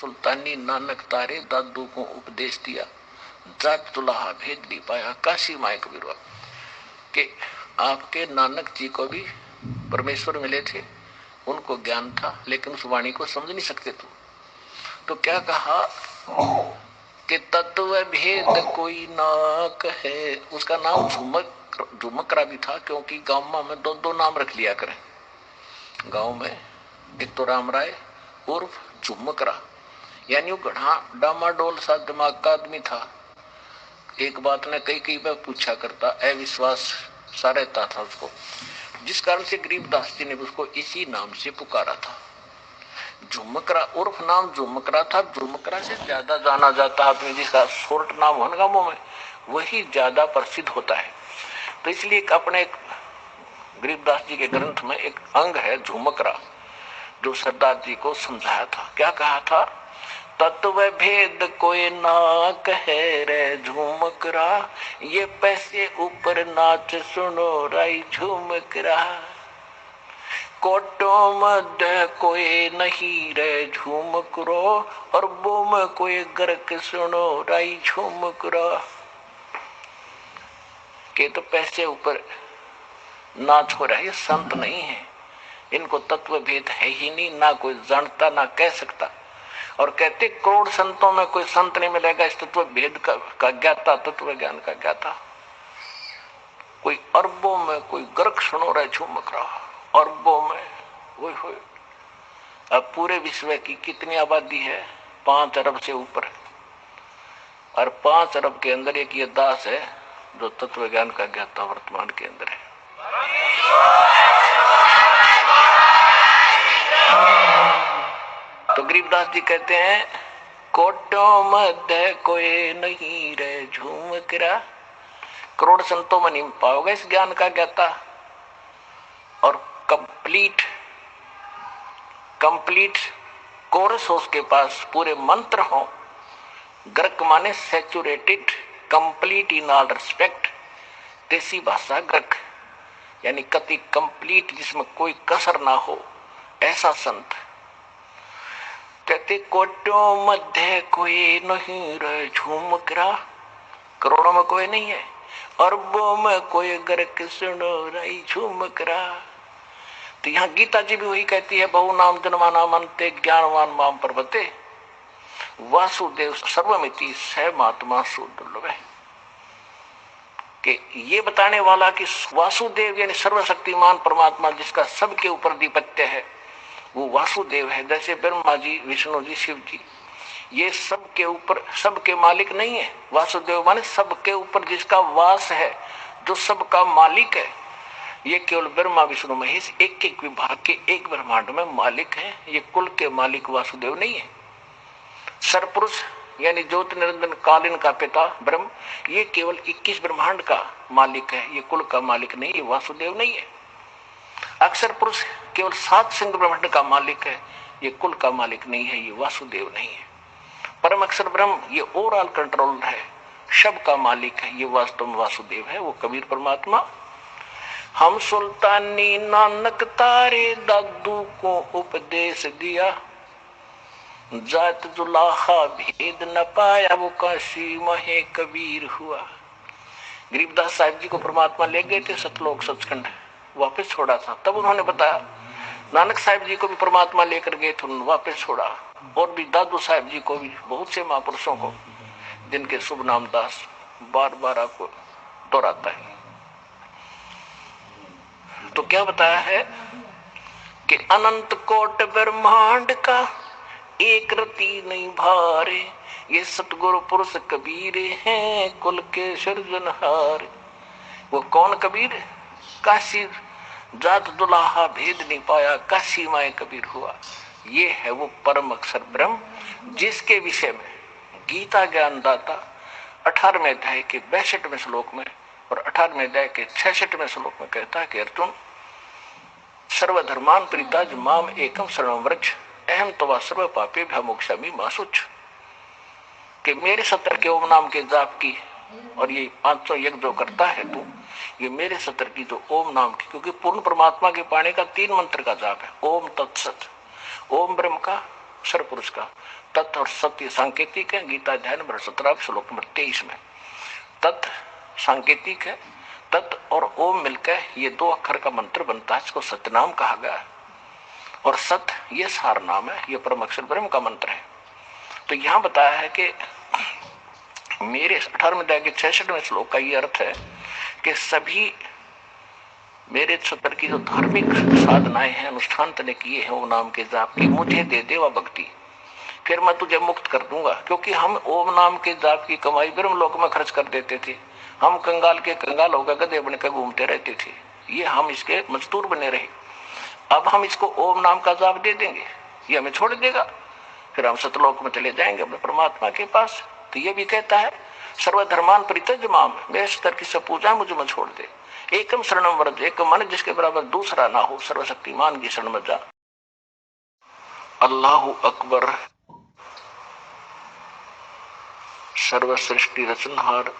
सुल्तानी नानक तारे दादू को उपदेश दिया, जात दुल्हा भेद नहीं पाया, काशी माए कबीर के आपके नानक जी को भी परमेश्वर मिले थे, उनको ज्ञान था, लेकिन उस वाणी को समझ नहीं सकते थे। तो क्या कहा कि तत्व भेद कोई ना कहे। उसका नाम झुमकरा भी था, क्योंकि गांव में दो दो नाम रख लिया करें। गांव में एक तो राम राय उर्फ झुमकरा, यानी वो गढ़ा डामाडोल सा दिमाग का आदमी था। एक बात ने कई बार पूछा करता, अविश्वास सा रहता था उसको, जिस कारण से गरीबदास जी ने उसको इसी नाम से पुकारा था। झुमकरा उर्फ नाम झुमकरा था। झुमकरा से ज्यादा जाना जाता आदमी जिसका शॉर्ट नाम हो गांवों में, वही ज्यादा प्रसिद्ध होता है। तो इसलिए अपने गरीबदास जी के ग्रंथ में एक अंग है झुमकरा, जो सरदार जी को समझाया था। क्या कहा था? तत्व भेद कोई ना कहे रे झुमकरा, ये पैसे ऊपर नाच सुनो राई झुमकरा। कोटो मध्य कोई नहीं रे झुमकरो, और वो में कोई गर्क सुनो राई झुमकरा। के तो पैसे ऊपर नाच हो रहा है, ये संत नहीं है, इनको तत्व भेद है ही नहीं, ना कोई जानता ना कह सकता। और कहते करोड़ संतों में कोई संत नहीं मिलेगा इस तत्व भेद का ज्ञाता, तत्व ज्ञान का ज्ञाता। कोई अरबों में कोई गर्क सुनो रहा झुमक रहा, अरबों में। वो अब पूरे विश्व की कितनी आबादी है? 5 अरब से ऊपर, और 5 अरब के अंदर एक ये दास है जो तत्व ज्ञान का ज्ञाता वर्तमान के अंदर है। तो गरीबदास जी कहते हैं कोटों मध्य कोई नहीं रे झुमकरा, करोड़ संतों में नहीं पाओगे इस ज्ञान का ज्ञाता। और कंप्लीट कोर्स हो उसके पास, पूरे मंत्र हो। ग्रक माने saturated, complete in all respect, देसी भाषा ग्रक, यानी कति कंप्लीट, जिसमें कोई कसर ना हो, ऐसा संत। कहते कोटों मध्य कोई नहीं रे झुमकरा, करोड़ों में कोई नहीं है, अरबों में कोई गर्क सुनो रही झुमकरा। तो यहाँ गीता जी भी वही कहती है, बहु नाम जन्माना मनते ज्ञानवान माम पर्वते, वासुदेव सर्वमिति स महात्मा सुदुर्लभ है। कि ये बताने वाला कि वासुदेव यानी सर्वशक्तिमान परमात्मा जिसका सबके ऊपर अधिपत्य है, वो वासुदेव है। जैसे ब्रह्मा जी, विष्णु जी, शिव जी, ये सबके ऊपर, सबके मालिक नहीं है। वासुदेव माने सबके ऊपर जिसका वास है, जो सबका मालिक है। ये केवल ब्रह्मा विष्णु महेश एक एक विभाग के एक ब्रह्मांड में मालिक है। ये कुल के मालिक वासुदेव नहीं है। सरपुरुष यानी ज्योति निरंजन कालीन का पिता ब्रह्म, ये केवल 21 ब्रह्मांड का मालिक है। ये कुल का मालिक नहीं, ये वासुदेव नहीं है। अक्षर पुरुष केवल 7 सिंह ब्रह्मांड का मालिक है। ये कुल का मालिक नहीं है, ये वासुदेव नहीं है। परम अक्षर ब्रह्म ये ओवरऑल कंट्रोल है, सब का मालिक है। ये वास्तव में वासुदेव है, वो कबीर परमात्मा। हम सुल्तानी नानक तारे दादू को उपदेश दिया, जात जुलाहा भेद न पाया, वो काशी महे कबीर हुआ। गरीबदास साहिब जी को परमात्मा ले गए थे सतलोक सचखंड, वापस छोड़ा था। तब उन्होंने बताया नानक साहिब जी को भी परमात्मा लेकर गए थे, उन्होंने वापस छोड़ा। और भी दादू साहिब जी को भी, बहुत से महापुरुषों को जिनके शुभ नाम दास बार बार आपको दोहराता है। तो क्या बताया है कि अनंत कोट ब्रह्मांड का एक रति नहीं भारे, ये सतगुरु पुरुष कबीर हैं कुल के सृजनहार। वो कौन कबीर? काशी जात दुलाहा भेद नहीं पाया, काशी माए कबीर हुआ। ये है वो परम अक्षर ब्रह्म, जिसके विषय में गीता ज्ञानदाता 18वें अध्याय के 62वें श्लोक में और 18वें अध्याय के 66वें श्लोक में कहता है कि अर्जुन सर्वधर्मान परित्याज्य माम एकम शरणं व्रज अहम तवा सर्व पापेभ्यो मोक्षामि मा शुच। कि मेरे सत्र के ओम नाम के जाप की और ये 500 यज्ञ जो करता है तू, ये मेरे सत्र की जो ओम नाम की, क्योंकि पूर्ण परमात्मा के पाने का 3 मंत्र का जाप है। ओम तत्सत, ओम ब्रह्म का, सर पुरुष का। तत् और सत्य सांकेतिक है, गीता अध्याय नंबर 17 श्लोक नंबर 23 में। तत् सांकेतिक है, तत् और ओम मिलकर ये 2 अक्षर का मंत्र बनता है, इसको सत्यनाम कहा गया है। और सत्य ये सार नाम है, ये परम अक्षर ब्रह्म का मंत्र है। तो यहां बताया है कि मेरे 18वें अध्याय के 66वें श्लोक का ये अर्थ है कि सभी मेरे क्षेत्र की जो धार्मिक साधनाएं हैं, अनुष्ठान तने किए हैं ओम नाम के जाप की, मुझे दे दे वह भक्ति, फिर मैं तुझे मुक्त कर दूंगा। क्योंकि हम ओम नाम के जाप की कमाई ब्रह्म लोक में खर्च कर देते थे, हम कंगाल के कंगाल होकर गधे बनकर घूमते रहते थे, ये हम इसके मजदूर बने रहे। अब हम इसको ओम नाम का जाप दे देंगे, ये हमें छोड़ देगा, फिर हम सतलोक में चले जाएंगे अपने परमात्मा के पास। तो ये भी कहता है सर्वधर्मान परित्यज माम, मेरे स्तर की सब पूजा मुझे में छोड़ दे, एकम शरणम व्रज, एक मन जिसके बराबर दूसरा ना हो, सर्वशक्तिमान की शरण में जा। अल्लाहु अकबर, सर्व सृष्टि रचनहार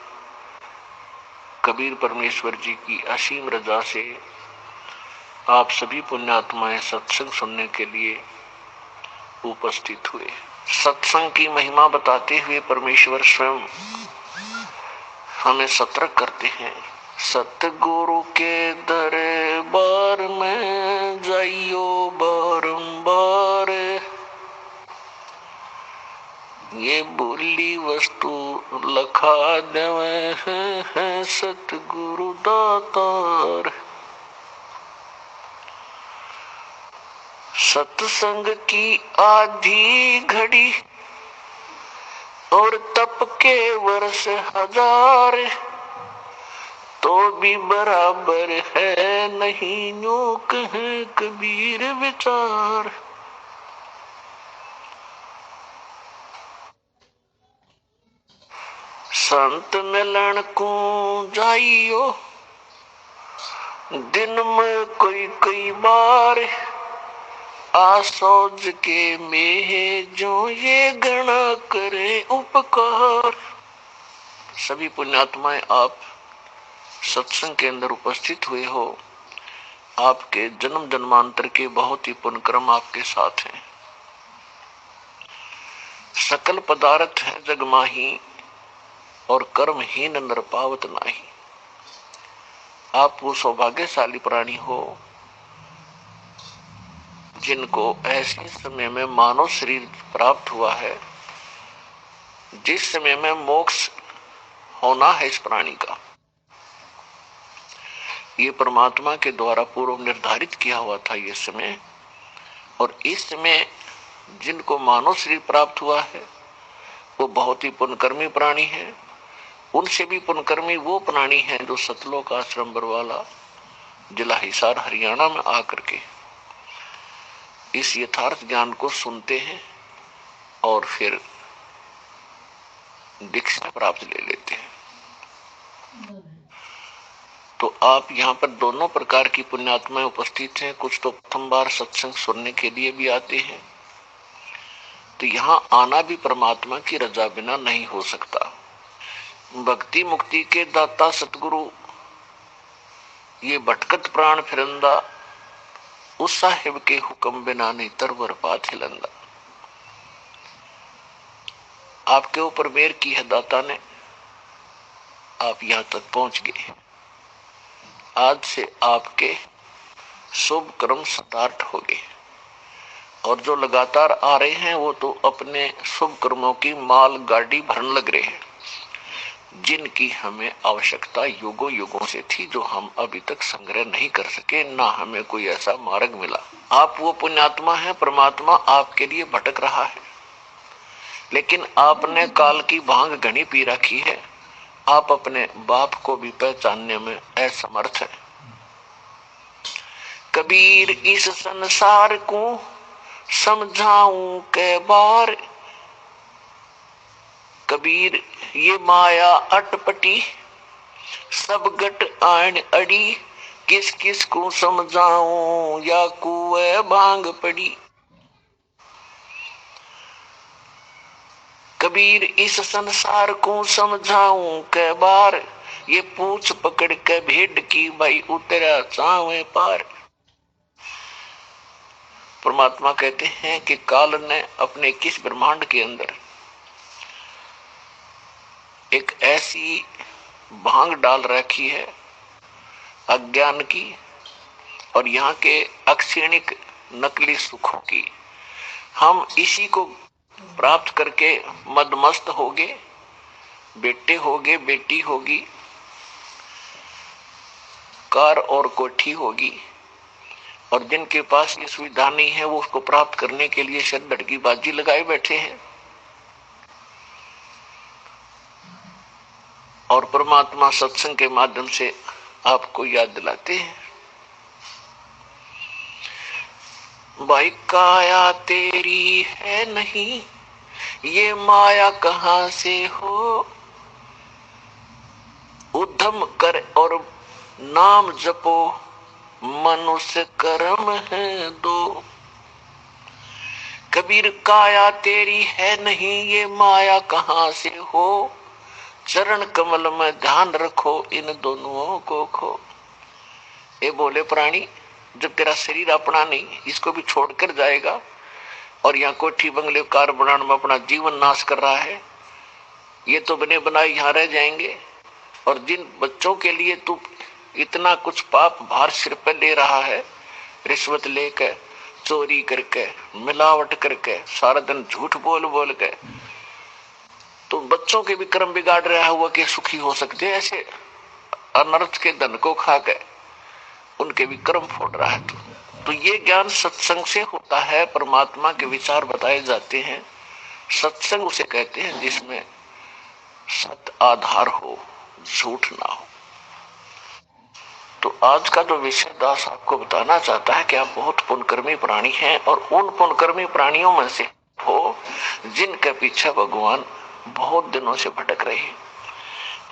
कबीर परमेश्वर जी की असीम रजा से आप सभी पुण्यात्माएं सत्संग सुनने के लिए उपस्थित हुए। सत्संग की महिमा बताते हुए परमेश्वर स्वयं हमें सतर्क करते हैं। सतगुरु के दरबार में जाइयो बारंबार, ये बोली वस्तु लखा देवे हैं सतगुरु दातार। सत्संग की आधी घड़ी और तप के वर्ष हजार, तो भी बराबर है नहीं यूं कहे कबीर विचार। संत मिलन को जाइयो दिन में कोई कोई बार, आसोज के में जो ये गणा करे उपकार। सभी पुण्यात्माएं आप सत्संग के अंदर उपस्थित हुए हो, आपके जन्म जन्मांतर के बहुत ही पुण्य कर्म आपके साथ हैं। सकल पदार्थ है जग माही, और कर्महीन नर पावत नाही। आप वो सौभाग्यशाली प्राणी हो जिनको ऐसे समय में मानव शरीर प्राप्त हुआ है जिस समय में मोक्ष होना है इस प्राणी का। ये परमात्मा के द्वारा पूर्व निर्धारित किया हुआ था ये समय, और इस समय जिनको मानव शरीर प्राप्त हुआ है वो बहुत ही पुण्यकर्मी प्राणी है। उनसे भी पुण्यकर्मी वो प्राणी हैं जो सतलोक आश्रम बरवाला जिला हिसार हरियाणा में आकर के इस यथार्थ ज्ञान को सुनते हैं और फिर दीक्षा प्राप्त ले लेते हैं। तो आप यहाँ पर दोनों प्रकार की पुण्यात्माएं उपस्थित हैं। कुछ तो प्रथम बार सत्संग सुनने के लिए भी आते हैं, तो यहाँ आना भी परमात्मा की रजा बिना नहीं हो सकता। भक्ति मुक्ति के दाता सतगुरु ये भटकत प्राण फिरंदा, उस साहिब के हुक्म बिना नहीं तरवर पात हिलंदा। आपके ऊपर मेहर की है दाता ने, आप यहां तक पहुंच गए। आज से आपके शुभ कर्म स्टार्ट हो गए, और जो लगातार आ रहे हैं वो तो अपने शुभ कर्मों की माल गाड़ी भरने लग रहे हैं, जिनकी हमें आवश्यकता युगों युगों से थी, जो हम अभी तक संग्रह नहीं कर सके, ना हमें कोई ऐसा मार्ग मिला। आप वो पुण्यात्मा हैं, परमात्मा आपके लिए भटक रहा है, लेकिन आपने काल की भांग घनी पी रखी है। आप अपने बाप को भी पहचानने में असमर्थ है। कबीर इस संसार को समझाऊं कै बार, कबीर ये माया अटपटी सब गट आन अड़ी, किस किस को समझाऊं या कुएं भांग पड़ी। कबीर इस संसार को समझाऊं कै बार, ये पूछ पकड़ के भेड़ की भाई उतरा चावे पार। परमात्मा कहते हैं कि काल ने अपने 21 ब्रह्मांड के अंदर एक ऐसी भांग डाल रखी है अज्ञान की और यहाँ के अक्षणिक नकली सुखों की। हम इसी को प्राप्त करके मदमस्त होगे, बेटे होगे, बेटी होगी, कार और कोठी होगी, और जिनके पास ये सुविधा नहीं है वो उसको प्राप्त करने के लिए शायद लड़की बाजी लगाए बैठे हैं। और परमात्मा सत्संग के माध्यम से आपको याद दिलाते हैं, भाई काया तेरी है नहीं, ये माया कहां से हो, उद्यम कर और नाम जपो, मनुष्य कर्म है दो। कबीर काया तेरी है नहीं, ये माया कहां से हो, चरण कमल में ध्यान रखो, इन दोनों को खो। ये बोले प्राणी, जब तेरा शरीर अपना नहीं, इसको भी छोड़कर जाएगा और यहाँ कोठी बंगले कार बनाने में अपना जीवन नाश कर रहा है, ये तो बने बनाए यहाँ रह जाएंगे। और जिन बच्चों के लिए तू इतना कुछ पाप भार सिर पर ले रहा है, रिश्वत लेकर, चोरी करके, मिलावट करके, सारा दिन झूठ बोल बोल के, तो बच्चों के भी कर्म बिगाड़ रहा हुआ कि सुखी हो सकते हैं, ऐसे अनर्थ के धन को खा के उनके भी कर्म फोड़ रहा है। तो ये ज्ञान सत्संग से होता है, परमात्मा के विचार बताए जाते हैं। सत्संग उसे कहते हैं जिसमें सत आधार हो, झूठ ना हो। तो आज का जो विषय दास आपको बताना चाहता है कि आप बहुत पुण्यकर्मी प्राणी हैं और उन पुण्यकर्मी प्राणियों में से हो जिनके पीछे भगवान बहुत दिनों से भटक रहे हैं।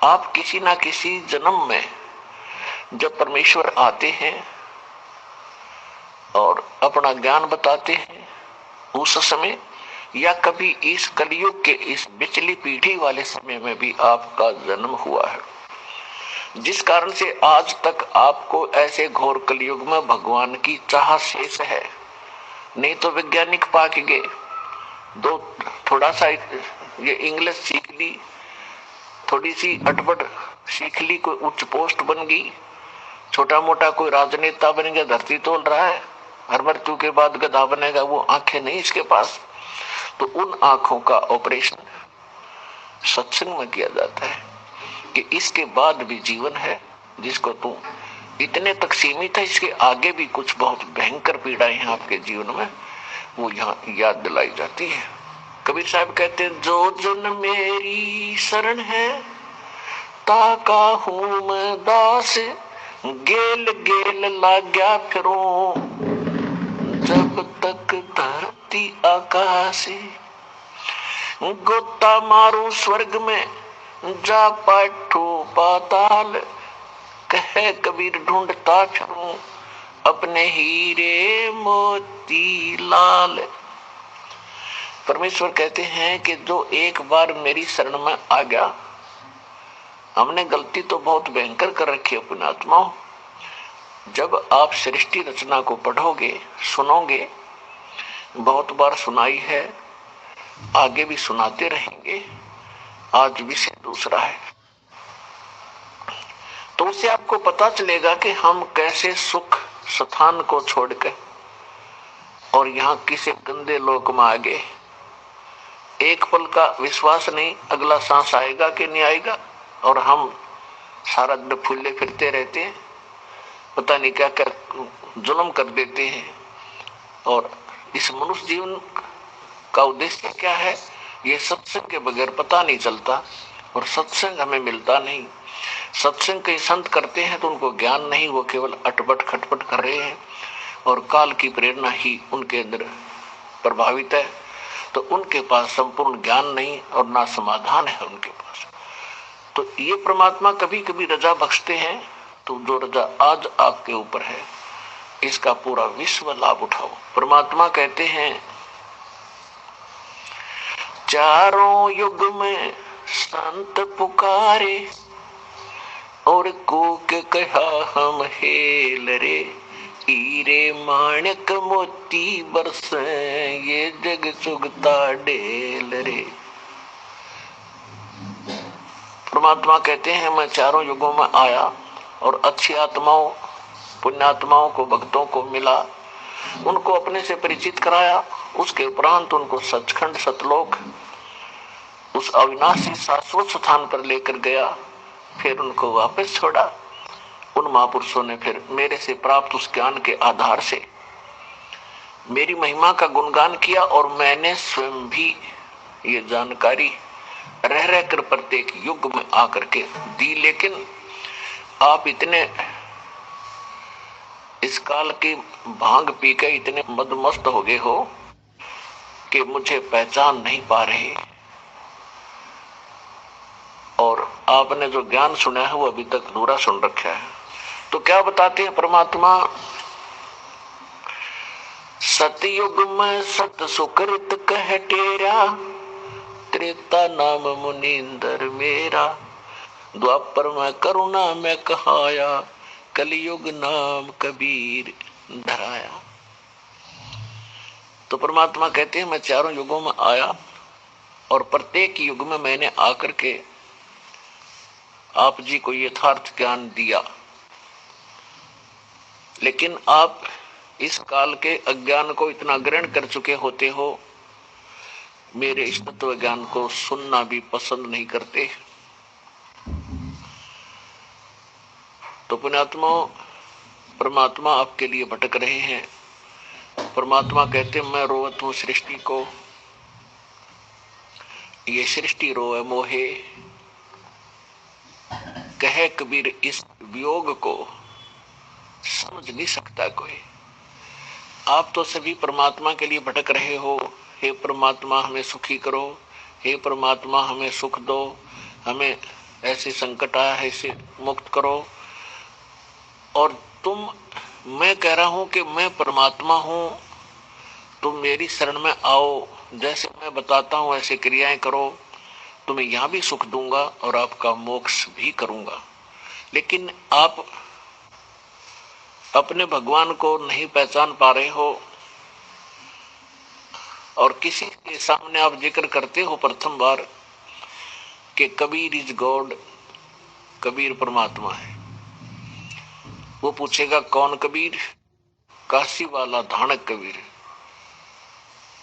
आप किसी ना किसी जन्म में जब परमेश्वर आते हैं और अपना ज्ञान बताते हैं, उस समय या कभी इस कलयुग के इस बिचली पीढ़ी वाले समय में भी आपका जन्म हुआ है, जिस कारण से आज तक आपको ऐसे घोर कलयुग में भगवान की चाह शेष है। नहीं तो वैज्ञानिक पाक गए, दो थोड़ा सा ये इंग्लिश सीख ली, थोड़ी सी अटपट सीख ली, कोई उच्च पोस्ट बन गई, छोटा मोटा कोई राजनेता बन गया, धरती तोल रहा है, हर मृत्यु के बाद गधा बनेगा, वो आंखें नहीं इसके पास। तो उन आंखों का ऑपरेशन सत्संग में किया जाता है कि इसके बाद भी जीवन है जिसको तू इतने तक सीमित है, इसके आगे भी कुछ बहुत भयंकर पीड़ाएं हैं आपके जीवन में, वो यहाँ याद दिलाई जाती है। कबीर साहब कहते हैं, जो जन मेरी शरण है ताका हूं मैं दास, गेल गेल लाग्या फिरो, जब तक धरती आकाश, गोता मारू स्वर्ग में जा पाठो पाताल, कहे कबीर ढूंढता फिरूं अपने हीरे मोती लाल। परमेश्वर कहते हैं कि जो एक बार मेरी शरण में आ गया, हमने गलती तो बहुत भयंकर कर रखी है पुण्यात्माओं। जब आप सृष्टि रचना को पढ़ोगे, सुनोगे, बहुत बार सुनाई है, आगे भी सुनाते रहेंगे, आज विषय दूसरा है, तो उससे आपको पता चलेगा कि हम कैसे सुख स्थान को छोड़कर और यहाँ किसी गंदे लोक में आ गए। एक पल का विश्वास नहीं, अगला सांस आएगा कि नहीं आएगा, और हम सारा दिन फूले फिरते रहते हैं, पता नहीं क्या क्या जुल्म कर देते हैं। और इस मनुष्य जीवन का उद्देश्य क्या है, ये सत्संग के बगैर पता नहीं चलता, और सत्संग हमें मिलता नहीं। सत्संग कई संत करते हैं तो उनको ज्ञान नहीं, वो केवल अटपट खटपट कर रहे हैं और काल की प्रेरणा ही उनके अंदर प्रभावित है, तो उनके पास संपूर्ण ज्ञान नहीं और ना समाधान है उनके पास। तो ये परमात्मा कभी कभी रजा बख्शते हैं, तो जो रजा आज आपके ऊपर है इसका पूरा विश्व लाभ उठाओ। परमात्मा कहते हैं, चारों युग में संत पुकारे और कूक कहा हम हेल रे, हीरे माणिक मोती बरसे ये जग सुगता ढेल रे। परमात्मा कहते हैं मैं चारों युगों में आया और अच्छी आत्माओं पुण्यात्माओं को भक्तों को मिला, उनको अपने से परिचित कराया। उसके उपरांत उनको सचखंड सतलोक उस अविनाशी शाश्वत स्थान पर लेकर गया, फिर उनको वापस छोड़ा। उन महापुरुषों ने फिर मेरे से प्राप्त उस ज्ञान के आधार से मेरी महिमा का गुणगान किया और मैंने स्वयं भी ये जानकारी रह रहकर प्रत्येक युग में आकर के दी। लेकिन आप इतने इस काल के भांग पी के इतने मदमस्त हो गए हो कि मुझे पहचान नहीं पा रहे, और आपने जो ज्ञान सुना है वो अभी तक अधूरा सुन रखा है। तो क्या बताते हैं परमात्मा, सतयुग में सत सुकृत कह टेरा, त्रेता नाम मुनींदर मेरा, द्वापर में करुणा में कहाया, कलयुग नाम कबीर धराया। तो परमात्मा कहते हैं मैं चारों युगों में आया और प्रत्येक युग में मैंने आकर के आप जी को यथार्थ ज्ञान दिया। लेकिन आप इस काल के अज्ञान को इतना ग्रहण कर चुके होते हो, मेरे इस तत्व ज्ञान को सुनना भी पसंद नहीं करते। तो पुण्यात्मा परमात्मा आपके लिए भटक रहे हैं। परमात्मा कहते मैं रोवत हूं सृष्टि को, ये सृष्टि रोए मोहे, कहे कबीर इस वियोग को समझ नहीं सकता कोई। आप तो सभी परमात्मा के लिए भटक रहे हो। हे परमात्मा हमें सुखी करो, हे परमात्मा हमें सुख दो, हमें ऐसे संकट आया है इसे मुक्त करो। और मैं कह रहा हूं कि मैं परमात्मा हूं, तुम मेरी शरण में आओ, जैसे मैं बताता हूं ऐसे क्रियाएं करो, तुम्हें यहां भी सुख दूंगा और आपका मोक्ष भी करूंगा। लेकिन आप अपने भगवान को नहीं पहचान पा रहे हो और किसी के सामने आप जिक्र करते हो प्रथम बार कि कबीर इज गॉड, कबीर परमात्मा है। वो पूछेगा कौन कबीर? काशी वाला धानक कबीर।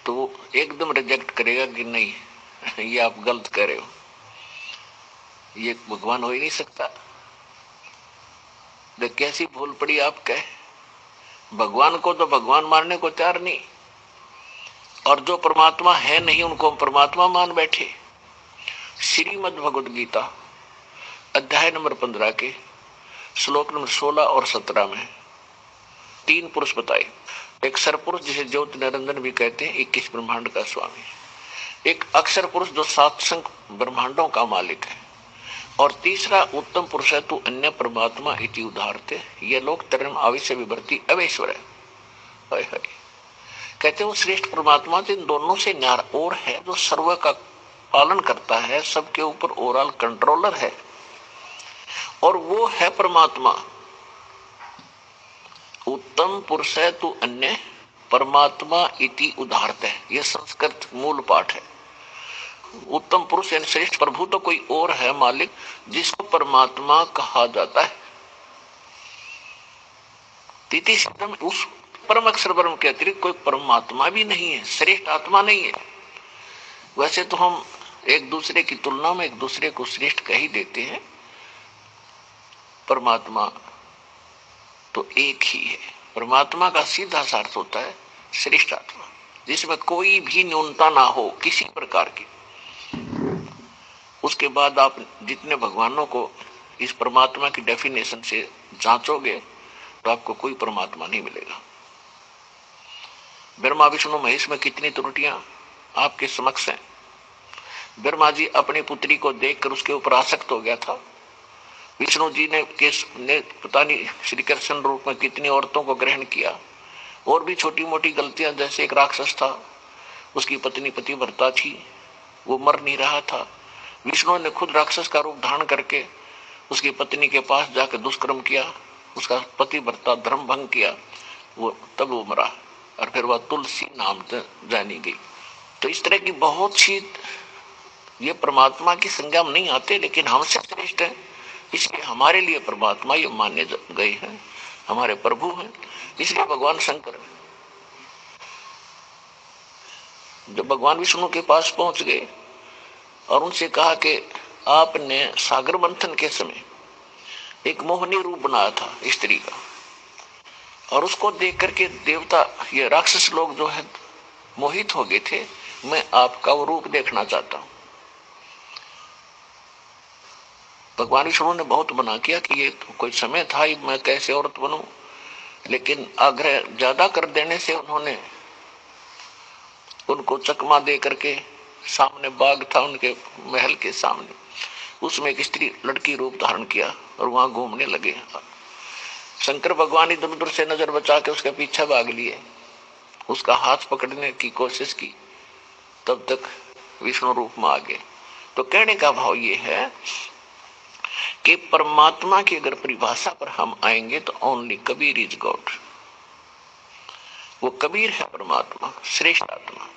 तो वो एकदम रिजेक्ट करेगा कि नहीं, ये आप गलत कह रहे हो, ये भगवान हो ही नहीं सकता। तो कैसी भूल पड़ी आप कह, भगवान को तो भगवान मानने को तैयार नहीं, और जो परमात्मा है नहीं उनको हम परमात्मा मान बैठे। श्रीमद् भगवद गीता अध्याय नंबर 15 के श्लोक नंबर 16 और 17 में 3 पुरुष बताए। एक सरपुरुष जिसे ज्योति निरंजन भी कहते हैं, 21 ब्रह्मांड का स्वामी। एक अक्षर पुरुष जो 7 ब्रह्मांडों का मालिक है, और तीसरा उत्तम पुरुष है तू अन्य परमात्मा इति उदाहरते, ये लोग तरम आविश्य विभर्ति अवेश्वर है। हाय हाय, कहते हैं वो श्रेष्ठ परमात्मा इन दोनों से न्यारा और है, जो सर्व का पालन करता है, सबके ऊपर ओवरऑल कंट्रोलर है, और वो है परमात्मा। उत्तम पुरुष है तू अन्य परमात्मा इति उदाहरते, यह संस्कृत मूल पाठ है। उत्तम पुरुष यानी श्रेष्ठ प्रभु तो कोई और है मालिक, जिसको परमात्मा कहा जाता है। तिथि सिद्धम, उस परम अक्षर ब्रह्म के अतिरिक्त कोई परमात्मा भी नहीं है, श्रेष्ठ आत्मा नहीं है। वैसे तो हम एक दूसरे की तुलना में एक दूसरे को श्रेष्ठ कह ही देते हैं, परमात्मा तो एक ही है। परमात्मा का सीधा सा अर्थ होता है श्रेष्ठ आत्मा, जिसमें कोई भी न्यूनता ना हो किसी प्रकार की। उसके बाद आप जितने भगवानों को इस परमात्मा की डेफिनेशन से जांचोगे तो आपको कोई परमात्मा नहीं मिलेगा। ब्रह्मा विष्णु महेश में कितनी त्रुटियां आपके समक्ष हैं। ब्रह्मा जी अपनी पुत्री को देखकर उसके ऊपर आसक्त हो गया था। विष्णु जी ने पता नहीं श्री कृष्ण रूप में कितनी औरतों को ग्रहण किया, और भी छोटी मोटी गलतियां, जैसे एक राक्षस था, उसकी पत्नी पतिव्रता थी, वो मर नहीं रहा था। विष्णु ने खुद राक्षस का रूप धारण करके उसकी पत्नी के पास जाकर दुष्कर्म किया, उसका पतिव्रता धर्म भंग किया, वो तब वो मरा और फिर वह तुलसी नाम से जानी गई। तो इस तरह की बहुत सी ये परमात्मा की संज्ञा में नहीं आते, लेकिन हमसे श्रेष्ठ है, इसलिए हमारे लिए परमात्मा ये मान्य गए हैं, हमारे प्रभु हैं। इसलिए भगवान शंकर जब भगवान विष्णु के पास पहुंच गए और उनसे कहा कि आपने सागर मंथन के समय एक मोहनी रूप बनाया था स्त्री का, और उसको देख करके देवता ये राक्षस लोग जो है मोहित हो गए थे, मैं आपका वो रूप देखना चाहता हूं। भगवान विष्णु ने बहुत मना किया कि ये तो कोई समय था मैं कैसे औरत बनूं, लेकिन आग्रह ज्यादा कर देने से उन्होंने उनको चकमा दे करके, सामने बाग था उनके महल के सामने, उसमें एक स्त्री लड़की रूप धारण किया और वहां घूमने लगे। शंकर भगवान इधर उधर से नजर बचा के उसके पीछे भाग लिए, उसका हाथ पकड़ने की कोशिश की, तब तक विष्णु रूप में आ गए। तो कहने का भाव ये है कि परमात्मा की अगर परिभाषा पर हम आएंगे तो ओनली कबीर इज गॉड। वो कबीर है परमात्मा, श्रेष्ठ आत्मा।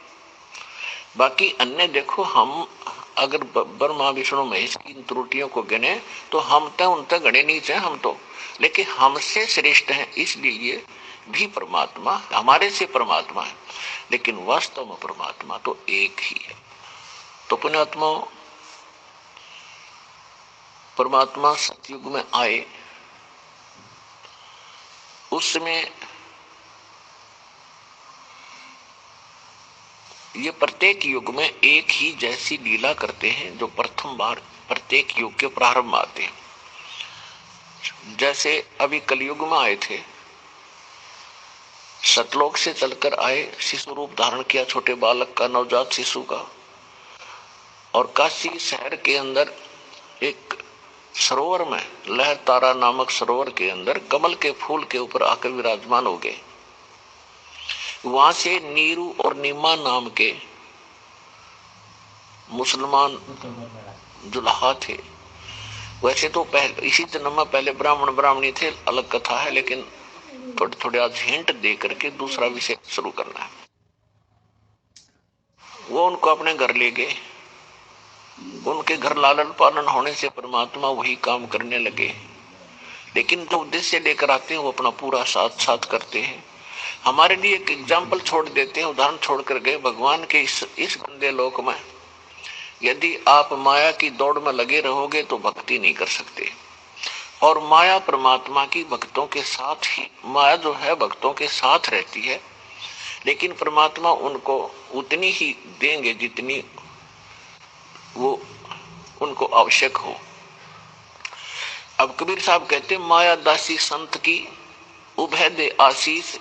बाकी अन्य देखो, हम अगर ब्रह्मा विष्णु महेश की इन त्रुटियों को गिने तो हम तो उन तक गणे नीचे हम तो, लेकिन हमसे श्रेष्ठ हैं, इसलिए ये भी परमात्मा हमारे से परमात्मा है, लेकिन वास्तव में परमात्मा तो एक ही है। तो पुण्यात्मा, परमात्मा सतयुग में आए, उस समय ये प्रत्येक युग में एक ही जैसी लीला करते हैं जो प्रथम बार प्रत्येक युग के प्रारंभ में आते हैं। जैसे अभी कलयुग में आए थे, सतलोक से चलकर आए, शिशु रूप धारण किया छोटे बालक का, नवजात शिशु का, और काशी शहर के अंदर एक सरोवर में, लहर तारा नामक सरोवर के अंदर कमल के फूल के ऊपर आकर विराजमान हो गए। वहां से नीरू और नीमा नाम के मुसलमान जुल्हा थे। वैसे तो पहले इसी जन्म में पहले ब्राह्मण ब्राह्मणी थे, अलग कथा है, लेकिन थोड़े थोड़े आज हिंट दे करके दूसरा विषय शुरू करना है। वो उनको अपने घर ले गए, उनके घर लालन पालन होने से परमात्मा वही काम करने लगे, लेकिन जो उद्देश्य लेकर आते हैं वो अपना पूरा साथ साथ करते हैं। हमारे लिए एक एग्जाम्पल छोड़ देते हैं, उदाहरण छोड़कर गए। भगवान के इस गंदे लोक में यदि आप माया की दौड़ में लगे रहोगे तो भक्ति नहीं कर सकते, और माया परमात्मा की भक्तों के साथ ही, माया जो है भक्तों के साथ रहती है, लेकिन परमात्मा उनको उतनी ही देंगे जितनी वो उनको आवश्यक हो। अब कबीर साहब कहते, माया दासी संत की उभय दे आशीष,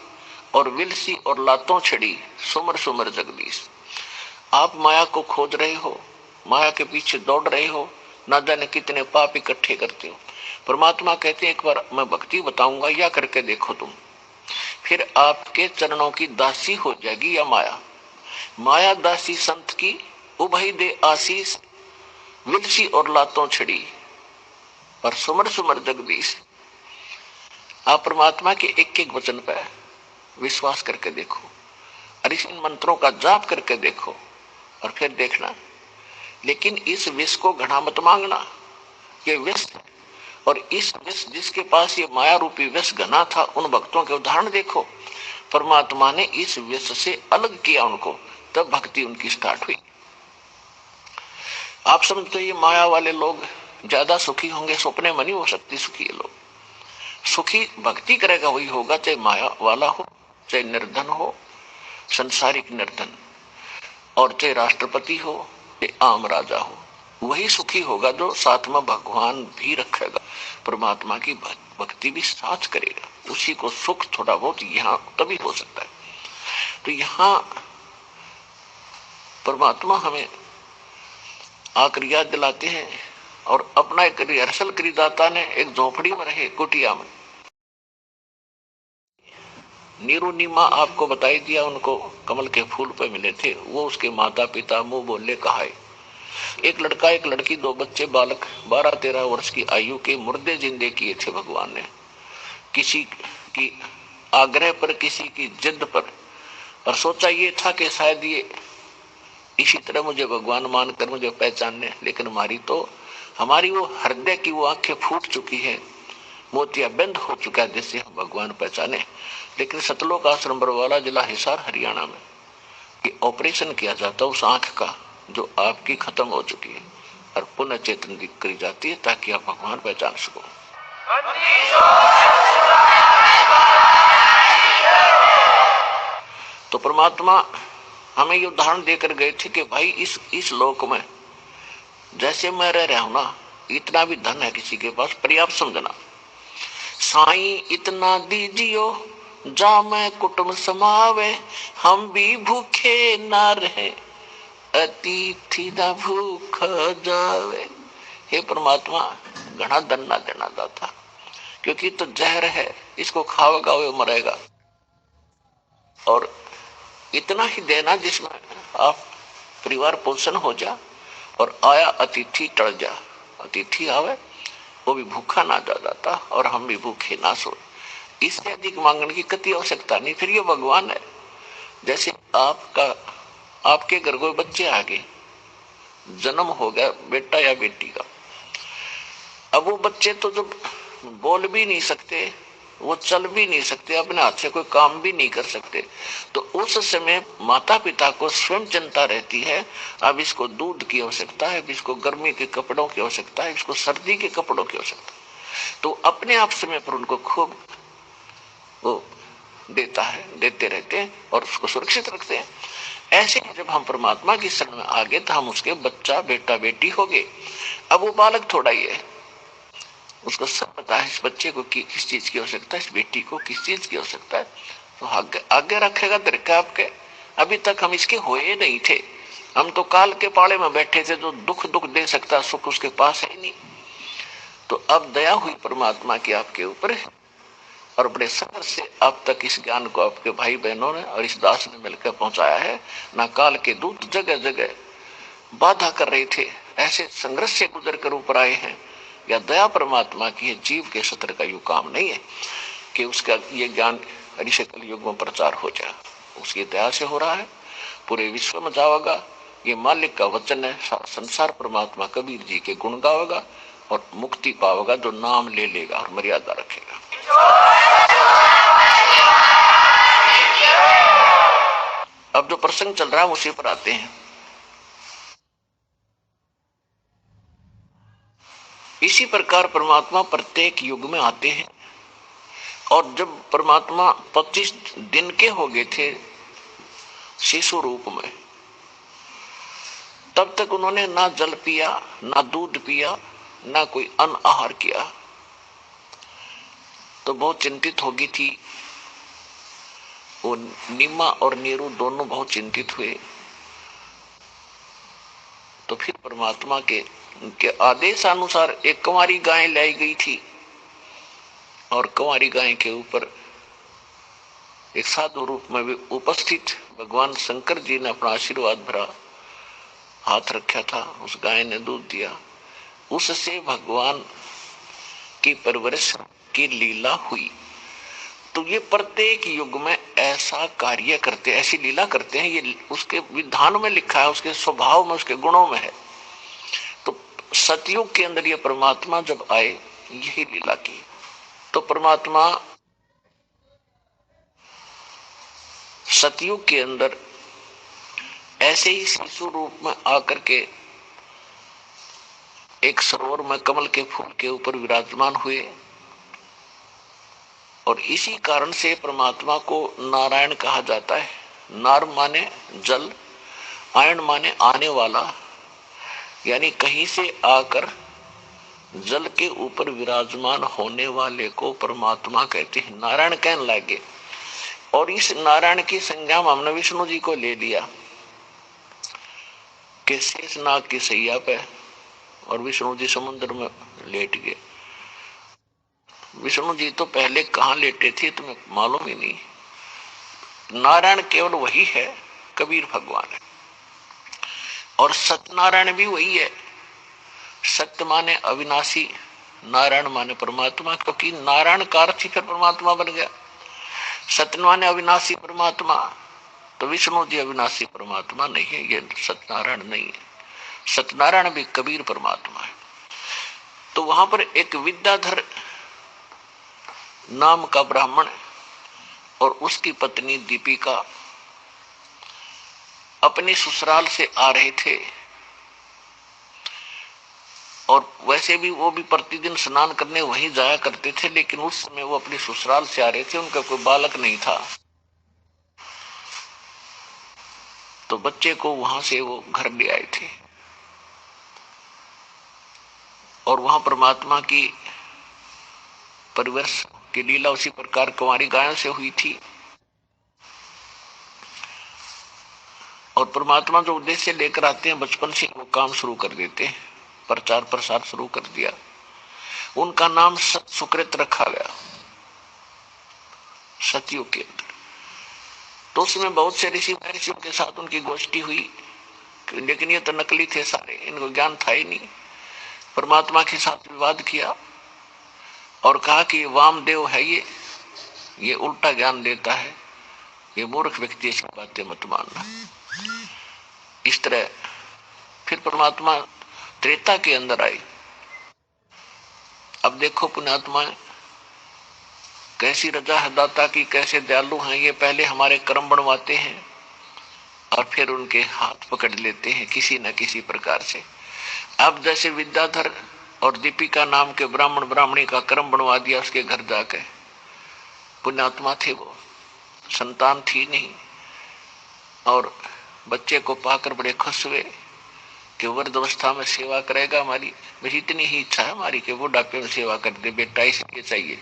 और विलसी और लातों छड़ी सुमर सुमर जगदीश। आप माया को खोज रहे हो, माया के पीछे दौड़ रहे हो, ना जाने कितने पाप इकट्ठे करते हो। परमात्मा कहते हैं एक बार मैं भक्ति बताऊंगा, या करके देखो तुम, फिर आपके चरणों की दासी हो जाएगी या माया। माया दासी संत की उभय दे आशीष, विलसी और लातों छड़ी, पर सुमर सुमर जगदीश। आप परमात्मा के एक एक वचन पर विश्वास करके देखो, और इन मंत्रों का जाप करके देखो, और फिर देखना। लेकिन इस विष को घड़ा मत मांगना, ये विष, और इस विष जिसके पास ये माया रूपी विष घना था, उन भक्तों के उदाहरण देखो। परमात्मा ने इस विष से अलग किया उनको, तब भक्ति उनकी स्टार्ट हुई। आप समझते ये माया वाले लोग ज्यादा सुखी होंगे? सपने में नहीं हो सकती सुखी ये लोग। सुखी भक्ति करेगा वही होगा, चाहे माया वाला हो, चाहे निर्धन हो, संसारिक निर्धन, और चाहे राष्ट्रपति हो, चाहे आम राजा हो, वही सुखी होगा जो साथ में भगवान भी रखेगा, परमात्मा की भक्ति भी साथ करेगा। उसी को सुख थोड़ा बहुत यहाँ तभी हो सकता है। तो यहाँ परमात्मा हमें आकर याद दिलाते हैं, और अपना एक रिहर्सल करीदाता ने एक झोपड़ी में रहे, कुटिया में। नीरू नीमा आपको बताई दिया, उनको कमल के फूल पे मिले थे, वो उसके माता पिता मुंह बोले कहाए। एक लड़का एक लड़की, दो बच्चे बालक 12-13 वर्ष की आयु के मुर्दे जिंदे किए थे भगवान ने। किसी की आग्रह पर, किसी की जिद पर, और सोचा ये था कि शायद ये इसी तरह मुझे भगवान मानकर मुझे पहचानने, लेकिन हमारी वो हृदय की वो आंखें फूट चुकी है, मोतिया बंद हो चुका है जिससे हम भगवान पहचाने। लेकिन सतलोक आश्रम बरवाला, जिला हिसार, हरियाणा में ये ऑपरेशन किया जाता उस आंख का जो आपकी खत्म हो चुकी है, और पुनः चेतन करी जाती है ताकि आप भगवान पहचान सको। तो परमात्मा हमें ये उदाहरण देकर गए थे कि भाई इस लोक में जैसे मैं रह रहा हूं ना, इतना भी धन है किसी के पास, पर्याप्त समझना। साईं इतना दीजियो जा मैं कुटुंब समावे, हम भी भूखे ना रहे, अतिथि ना भूख जावे। हे परमात्मा, घना धन ना देना दाता, क्योंकि तो जहर है, इसको खाएगा वो मरेगा। और इतना ही देना जिसमें आप परिवार पोषण हो जा, और आया अतिथि टल जा। अतिथि आवे वो भी भूखा ना जा जाता, और हम भी भूखे ना सोए। इससे अधिक मांगने की कति आवश्यकता नहीं। फिर ये भगवान है। जैसे आपके घर कोई बच्चे आ गए, जन्म हो गया बेटा या बेटी का, अब वो बच्चे तो जब बोल भी नहीं सकते, वो चल भी नहीं सकते, अपने हाथ से कोई काम भी नहीं कर सकते, तो उस समय माता पिता को स्वयं चिंता रहती है, अब इसको दूध की आवश्यकता है, अब इसको गर्मी के कपड़ों की आवश्यकता है, इसको सर्दी के कपड़ों की आवश्यकता है। तो अपने आप समय पर उनको खूब वो देता है, देते रहते हैं और उसको सुरक्षित रखते हैं। ऐसे जब हम परमात्मा की शरण में आ गए तो हम उसके बच्चा बेटा बेटी हो गए। अब वो बालक थोड़ा ही है, उसको सब पता है इस बच्चे को किस चीज की आवश्यकता है, इस बेटी को किस चीज की आवश्यकता है, तो आगे रखेगा दरका आपके। अभी तक हम इसके होए नहीं थे, हम तो काल के पाले में बैठे थे, जो दुख दे सकता सुख उसके पास है नहीं। तो अब दया हुई परमात्मा की आपके ऊपर, और बड़े संघर्ष से अब तक इस ज्ञान को आपके भाई बहनों ने और इस दास ने मिलकर पहुंचाया है। ना काल के दूत जगह जगह बाधा कर रहे थे, ऐसे संघर्ष से गुजर कर ऊपर आए हैं। या दया परमात्मा की है, जीव के सत्र का यू काम नहीं है कि उसका ये ज्ञान कल युग में प्रचार हो जाए, उसकी दया से हो रहा है, पूरे विश्व में जाएगा। ये मालिक का वचन है, संसार परमात्मा कबीर जी के गुण गावेगा और मुक्ति पावेगा जो नाम ले लेगा और मर्यादा रखेगा। अब जो प्रसंग चल रहा है उसी पर आते हैं। इसी प्रकार परमात्मा प्रत्येक युग में आते हैं, और जब परमात्मा 25 दिन के हो गए थे शिशु रूप में, तब तक उन्होंने ना जल पिया, ना दूध पिया, ना कोई अन्न आहार किया। तो बहुत चिंतित हो गई थी वो नीमा और नीरू, दोनों बहुत चिंतित हुए। तो फिर परमात्मा के आदेशानुसार एक कुंवारी गाय लाई गई थी, और कुंवारी गाय के ऊपर एक साधु रूप में भी उपस्थित भगवान शंकर जी ने अपना आशीर्वाद भरा हाथ रखा था। उस गाय ने दूध दिया, उससे भगवान की परवरिश की लीला हुई। तो ये प्रत्येक युग में ऐसा कार्य करते, ऐसी लीला करते हैं, ये उसके विधान में लिखा है, उसके स्वभाव में, उसके गुणों में है। तो सतयुग के अंदर ये परमात्मा जब आए, यही लीला की। तो परमात्मा सतयुग के अंदर ऐसे ही शिशु रूप में आकर के एक सरोवर में कमल के फूल के ऊपर विराजमान हुए, और इसी कारण से परमात्मा को नारायण कहा जाता है। नार माने जल, आयन माने आने वाला, यानी कहीं से आकर जल के ऊपर विराजमान होने वाले को परमात्मा कहते हैं। नारायण कहने लगे, और इस नारायण की संज्ञा में हमने विष्णु जी को ले लिया कि शेषनाग की सैया पे, और विष्णु जी समुद्र में लेट गए। विष्णु जी तो पहले कहाँ लेटे थे तुम्हें मालूम ही नहीं। नारायण केवल वही है, कबीर भगवान है, और सत्यनारायण भी वही है। सत्य माने अविनाशी, नारायण माने परमात्मा, क्योंकि नारायण का अर्थ ही फिर परमात्मा बन गया। सत्यनारायण अविनाशी परमात्मा, तो विष्णु जी अविनाशी परमात्मा नहीं है, ये सत्यनारायण नहीं है। सत्यनारायण भी कबीर परमात्मा है। तो वहां पर एक विद्याधर नाम का ब्राह्मण और उसकी पत्नी दीपिका अपने ससुराल से आ रहे थे, और वैसे भी वो भी प्रतिदिन स्नान करने वहीं जाया करते थे, लेकिन उस समय वो अपने ससुराल से आ रहे थे, उनका कोई बालक नहीं था, तो बच्चे को वहां से वो घर ले आए थे। और वहां परमात्मा की परिवर्ष की लीला उसी प्रकार कुंवारी गायों से हुई थी। और परमात्मा जो उद्देश्य लेकर आते हैं बचपन से वो काम शुरू कर देते हैं, प्रचार प्रसार शुरू कर दिया। उनका नाम सत सुकृत रखा गया सतयुग के अंदर। तो उसमें बहुत से ऋषि महर्षियों के साथ उनकी गोष्ठी हुई, लेकिन ये तो नकली थे सारे, इनको ज्ञान था ही नहीं। परमात्मा के साथ विवाद किया और कहा कि वामदेव है ये उल्टा ज्ञान देता है, ये मूर्ख व्यक्ति ऐसी बातें मत मानना। इस तरह फिर परमात्मा त्रेता के अंदर आई। अब देखो पुण्यात्मा कैसी रजा है दाता की, कैसे दयालु हैं ये। पहले हमारे कर्म बनवाते हैं और फिर उनके हाथ पकड़ लेते हैं किसी न किसी प्रकार से। अब जैसे विद्याधर और दीपिका नाम के ब्राह्मण ब्राह्मणी का कर्म बनवा दिया उसके घर जाकर। पुण्यात्मा थे वो, संतान थी नहीं, और बच्चे को पाकर बड़े खुश हुए कि वृद्धावस्था में सेवा करेगा हमारी। बस इतनी ही इच्छा है हमारी कि बुढ़ापे में सेवा कर दे, बेटा इसलिए चाहिए।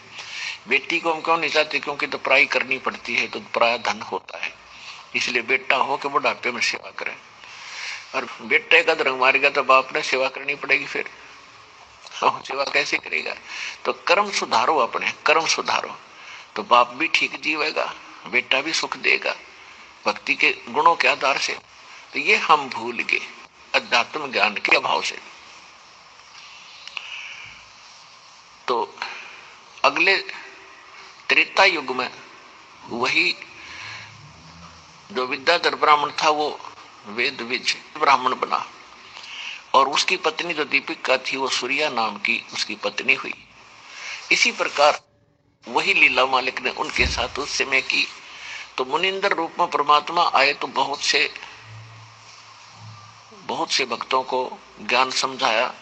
बेटी को हम क्यों नहीं चाहते, क्योंकि तो पढ़ाई करनी पड़ती है, तो पराया धन होता है, इसलिए बेटा हो कि बुढ़ापे में सेवा करे। और बेटे का रंग मारेगा तो बाप ने सेवा करनी पड़ेगी, फिर सेवा कैसे करेगा। तो कर्म सुधारो, अपने कर्म सुधारो तो बाप भी ठीक जीवेगा, बेटा भी सुख देगा भक्ति के गुणों के आधार से। तो ये हम भूल गए अध्यात्म ज्ञान के अभाव से। तो अगले त्रेता युग में वही जो विद्याधर ब्राह्मण था वो वेद विज ब्राह्मण बना, और उसकी पत्नी जो दीपिका थी वो सूर्या नाम की उसकी पत्नी हुई। इसी प्रकार वही लीला मालिक ने उनके साथ उस समय की। तो मुनिंदर रूप में परमात्मा आए तो बहुत से भक्तों को ज्ञान समझाया।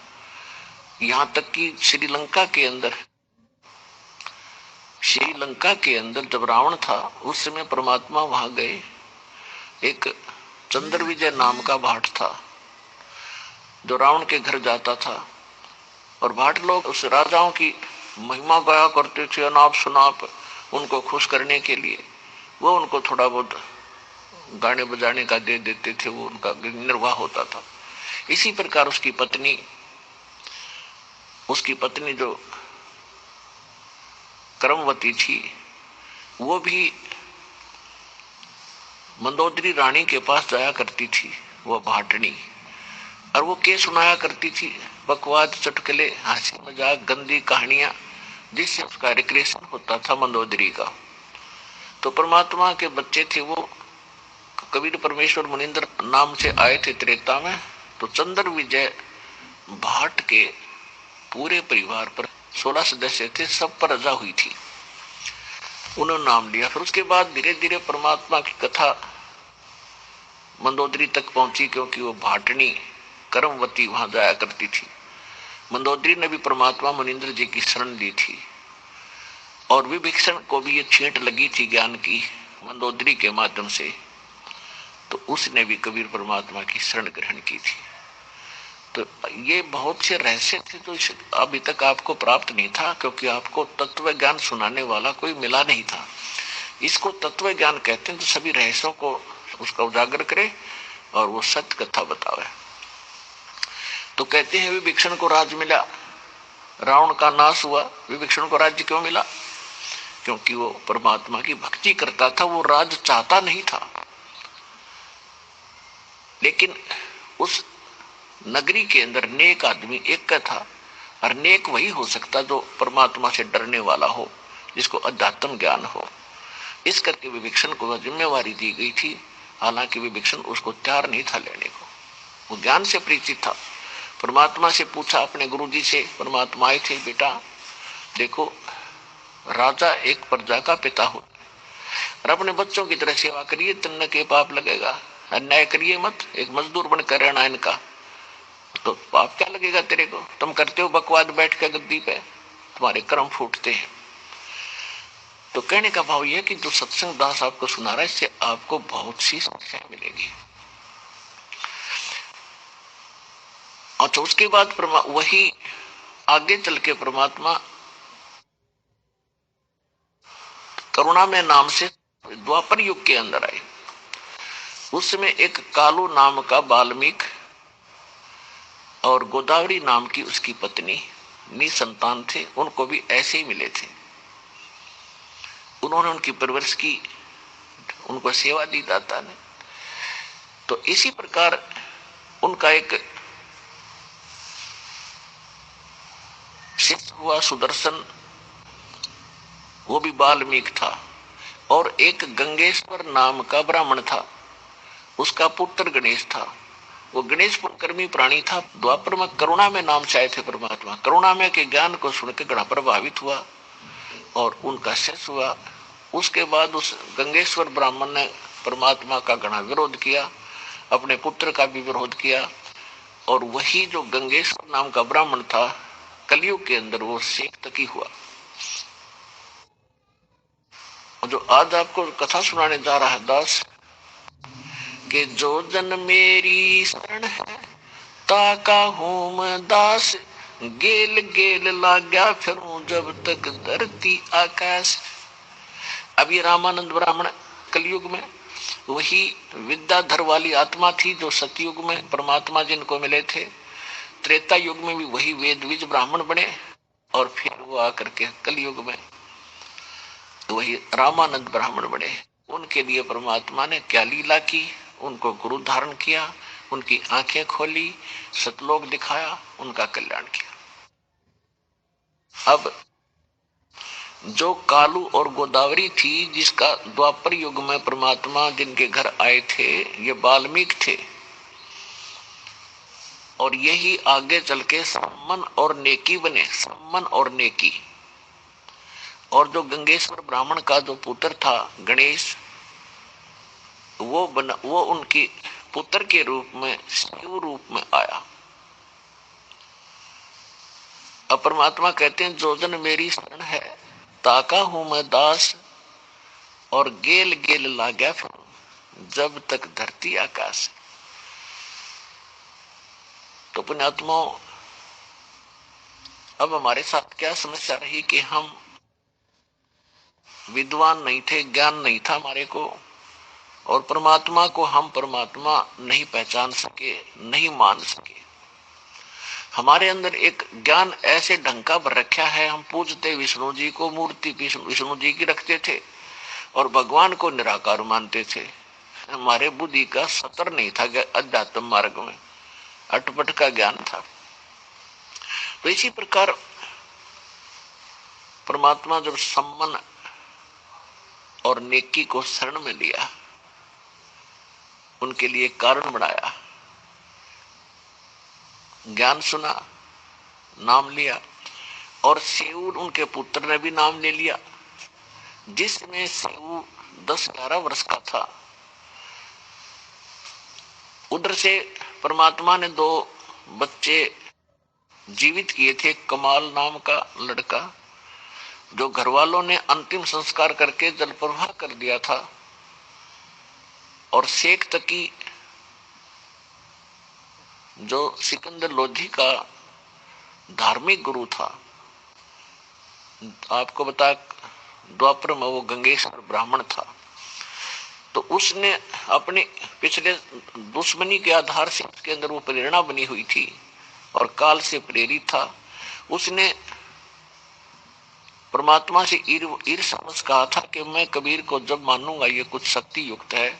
यहां तक कि श्रीलंका के अंदर जब रावण था उस समय परमात्मा वहां गए। एक चंद्र विजय नाम का भाट था जो रावण के घर जाता था, और भाट लोग उस राजाओं की महिमा गाया करते थे, अनाप शनाप उनको खुश करने के लिए। वो उनको थोड़ा बहुत गाने बजाने का दे देते थे, वो उनका निर्वाह होता था। इसी प्रकार उसकी पत्नी जो कर्मवती थी वो भी मंदोदरी रानी के पास जाया करती थी, वो भाटनी, और वो के सुनाया करती थी बकवाद, चुटकुले, हंसी मजाक, गंदी कहानियां, जिससे उसका रिक्रिएशन होता था मंदोदरी का। तो परमात्मा के बच्चे थे वो, कबीर परमेश्वर मुनिंदर नाम से आए थे त्रेता में। तो चंद्र विजय भाट के पूरे परिवार पर 16 सदस्य थे, सब पर रजा हुई थी, उन्होंने नाम लिया। फिर उसके बाद धीरे धीरे परमात्मा की कथा मंदोदरी तक पहुंची, क्योंकि वो भाटनी कर्मवती वहां जाया करती थी। मंदोदरी ने भी परमात्मा मुनिंद्र जी की शरण ली थी, और विभीषण को भी ये छींट लगी थी ज्ञान की मंदोदरी के माध्यम से, तो उसने भी कबीर परमात्मा की शरण ग्रहण की थी। तो ये बहुत से रहस्य थे जो अभी तक आपको प्राप्त नहीं था, क्योंकि आपको तत्व ज्ञान सुनाने वाला कोई मिला नहीं था। इसको तत्व ज्ञान कहते हैं। तो सभी रहस्यों को उसका उजागर करे और वो सत्य कथा बतावे। तो कहते हैं विभीषण को राज मिला, रावण का नाश हुआ। विभीषण को राज्य क्यों मिला? क्योंकि वो परमात्मा की भक्ति करता था, वो राज चाहता नहीं था। लेकिन उस नगरी के अंदर नेक आदमी एक का था, और नेक वही हो सकता जो परमात्मा से डरने वाला हो, जिसको अध्यात्म ज्ञान हो। इस करके विभीषण को जिम्मेवारी दी गई थी। हालांकि विभीषण उसको तैयार नहीं था लेने को, वो ज्ञान से परिचित था। परमात्मा से पूछा अपने गुरुजी से, परमात्मा आए थे, बेटा देखो राजा एक प्रजा का पिता हो और अपने बच्चों की तरह सेवा करिए, तन्न के पाप लगेगा। अन्याय करिए मत, एक मजदूर बनकर रहना इनका, तो पाप क्या लगेगा तेरे को? तुम करते हो बकवाद बैठ कर गद्दी पे, तुम्हारे कर्म फूटते हैं। तो कहने का भाव यह कि जो सत्संग दास आपको सुना रहा है, इससे आपको बहुत सी शिक्षाएं मिलेगी। और तो उसके बाद वही आगे चल के परमात्मा करुणा में नाम से द्वापर युग के अंदर आए। उसमें एक कालू नाम का वाल्मीकि और गोदावरी नाम की उसकी पत्नी निसंतान थे, उनको भी ऐसे ही मिले थे। उन्होंने उनकी परवरिश की, उनको सेवा दी दाता ने। तो इसी प्रकार उनका एक शिष्य हुआ सुदर्शन, वो भी वाल्मीकि था। और एक गंगेश्वर नाम का ब्राह्मण था, उसका पुत्र गणेश था। वो गणेश कर्मी प्राणी था। द्वापर में करुणा में नाम चाहे थे परमात्मा, करुणा में के ज्ञान को सुनकर गणा प्रभावित हुआ और उनका शिष्य हुआ। उसके बाद उस गंगेश्वर ब्राह्मण ने परमात्मा का घना विरोध किया, अपने पुत्र का भी विरोध किया। और वही जो गंगेश्वर नाम का ब्राह्मण था, कलयुग के अंदर वो शेख तकी हुआ। और जो आज आपको कथा सुनाने जा रहा है दास, कि जो जन मेरी शरण है ताका हूं मैं दास, गेल गेल लाग्या फिरूं जब तक धरती आकाश। अब ये रामानंद ब्राह्मण कलयुग में वही विद्याधर वाली आत्मा थी जो सतयुग में परमात्मा जिनको मिले थे। त्रेता युग में भी वही वेदविज ब्राह्मण बने और फिर वो आकर के कलयुग में वही रामानंद ब्राह्मण बने। उनके लिए परमात्मा ने क्या लीला की, उनको गुरु धारण किया, उनकी आंखें खोली, सतलोक दिखाया, उनका कल्याण किया। अब जो कालू और गोदावरी थी, जिसका द्वापर युग में परमात्मा जिनके घर आए थे, ये वाल्मीकि थे। और यही आगे चल के सम्मन और नेकी बने, सम्मन और नेकी। और जो गंगेश्वर ब्राह्मण का जो पुत्र था गणेश, वो उनकी पुत्र के रूप में शिव रूप में आया। अब परमात्मा कहते हैं जो जन मेरी शरण है ताका हूं मैं दास, और गेल गेल लाग्या फिरूं जब तक धरती आकाश। तो पुण्यात्माओं, अब हमारे साथ क्या समस्या रही कि हम विद्वान नहीं थे, ज्ञान नहीं था हमारे को, और परमात्मा को हम परमात्मा नहीं पहचान सके, नहीं मान सके। हमारे अंदर एक ज्ञान ऐसे ढंग का भर रखा है, हम पूजते विष्णु जी को, मूर्ति विष्णु जी की रखते थे और भगवान को निराकार मानते थे। हमारे बुद्धि का सतर नहीं था, अध्यात्म मार्ग में अटपट का ज्ञान था। तो इसी प्रकार परमात्मा जब सम्मन और नेकी को शरण में लिया, उनके लिए कारण बनाया, ज्ञान सुना, नाम लिया, और शिव उनके पुत्र ने भी नाम ले लिया। जिसमें शिव 10-11 वर्ष का था, उधर से परमात्मा ने 2 बच्चे जीवित किए थे। कमाल नाम का लड़का, जो घर वालों ने अंतिम संस्कार करके जल प्रवाह कर दिया था, और शेख तकी जो सिकंदर लोधी का धार्मिक गुरु था। आपको बता द्वापर में वो गंगेश्वर ब्राह्मण था। तो उसने अपने पिछले दुश्मनी के आधार से उसके अंदर वो प्रेरणा बनी हुई थी और काल से प्रेरित था। उसने परमात्मा से ईर्ष्या कहा था कि मैं कबीर को जब मानूंगा ये कुछ शक्ति युक्त है,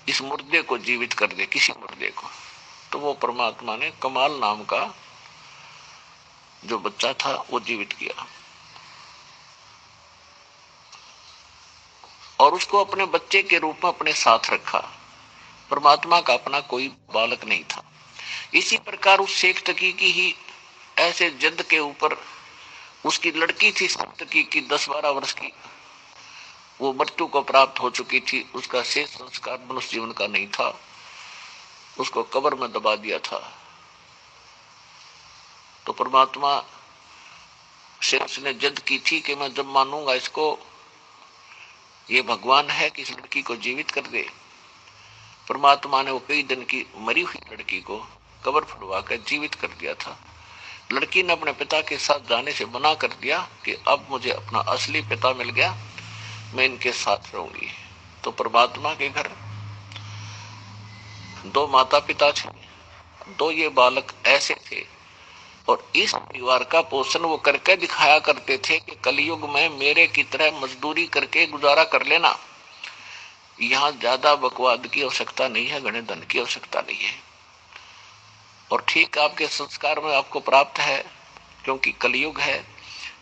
इस मुर्दे को जीवित कर दे, किसी मुर्दे को। तो वो परमात्मा ने कमाल नाम का जो बच्चा था वो जीवित किया। और उसको अपने बच्चे के रूप में अपने साथ रखा। परमात्मा का अपना कोई बालक नहीं था। इसी प्रकार उस शेख तकी की ही ऐसे जिद के ऊपर उसकी लड़की थी शेख तकी की 10-12 वर्ष की, वो मृत्यु को प्राप्त हो चुकी थी। उसका शेष संस्कार मनुष्य जीवन का नहीं था, उसको कब्र में दबा दिया था। तो परमात्मा से उसने जिद की थी कि मैं जब मानूंगा इसको, ये भगवान है कि इस लड़की को जीवित कर दे। परमात्मा ने वो कई दिन की मरी हुई लड़की को कब्र फुड़वा कर जीवित कर दिया था। लड़की ने अपने पिता के साथ जाने से मना कर दिया कि अब मुझे अपना असली पिता मिल गया, मैं इनके साथ रहूंगी। तो परमात्मा के घर 2 माता पिता थे, 2 ये बालक ऐसे थे, और इस परिवार का पोषण वो करके दिखाया करते थे कि कलयुग में मेरे की तरह मजदूरी करके गुजारा कर लेना, यहाँ ज्यादा बकवाद की आवश्यकता नहीं है, घने धन की आवश्यकता नहीं है। और ठीक आपके संस्कार में आपको प्राप्त है, क्योंकि कलयुग है,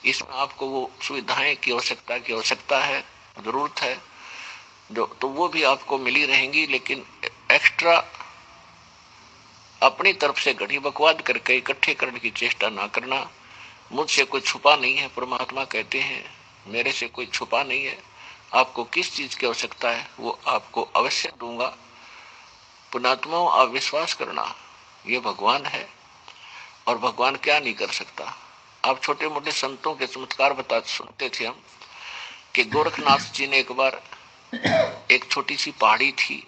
इसमें आपको वो सुविधाएं की आवश्यकता है, जरूरत है, जो तो वो भी आपको मिली रहेंगी। लेकिन एक्स्ट्रा अपनी तरफ से घड़ी बकवाद करके इकट्ठे करने की चेष्टा ना करना। मुझसे कोई छुपा नहीं है, परमात्मा कहते हैं मेरे से कोई छुपा नहीं है, आपको किस चीज की आवश्यकता है वो आपको अवश्य दूंगा। पुण्यात्माओं, आप विश्वास करना, ये भगवान है और भगवान क्या नहीं कर सकता। आप छोटे मोटे संतों के चमत्कार बता सुनते थे हम कि गोरखनाथ जी ने एक बार एक छोटी सी पहाड़ी थी,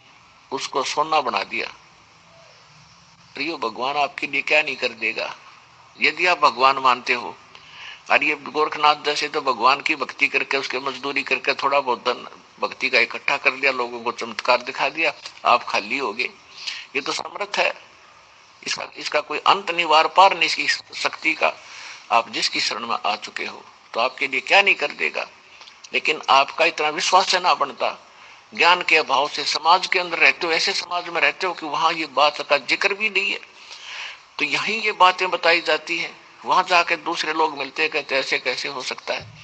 उसको सोना बना दिया। प्रियो, भगवान आपके लिए क्या नहीं कर देगा यदि आप भगवान मानते हो। और ये गोरखनाथ जैसे तो भगवान की भक्ति करके, उसके मजदूरी करके थोड़ा बहुत धन भक्ति का इकट्ठा कर लिया, लोगों को चमत्कार दिखा दिया, आप खाली हो गए। ये तो समर्थ है, इसका कोई अंत नहीं, वार पार नहीं इसकी शक्ति का। आप जिसकी शरण में आ चुके हो तो आपके लिए क्या नहीं कर देगा। लेकिन आपका इतना विश्वास ना बनता, ज्ञान के अभाव से समाज के अंदर रहते हो, ऐसे समाज में रहते हो कि वहां ये बात का जिक्र भी नहीं है, तो यहीं ये बातें बताई जाती हैं। वहां जाके दूसरे लोग मिलते, कहते ऐसे कैसे हो सकता है।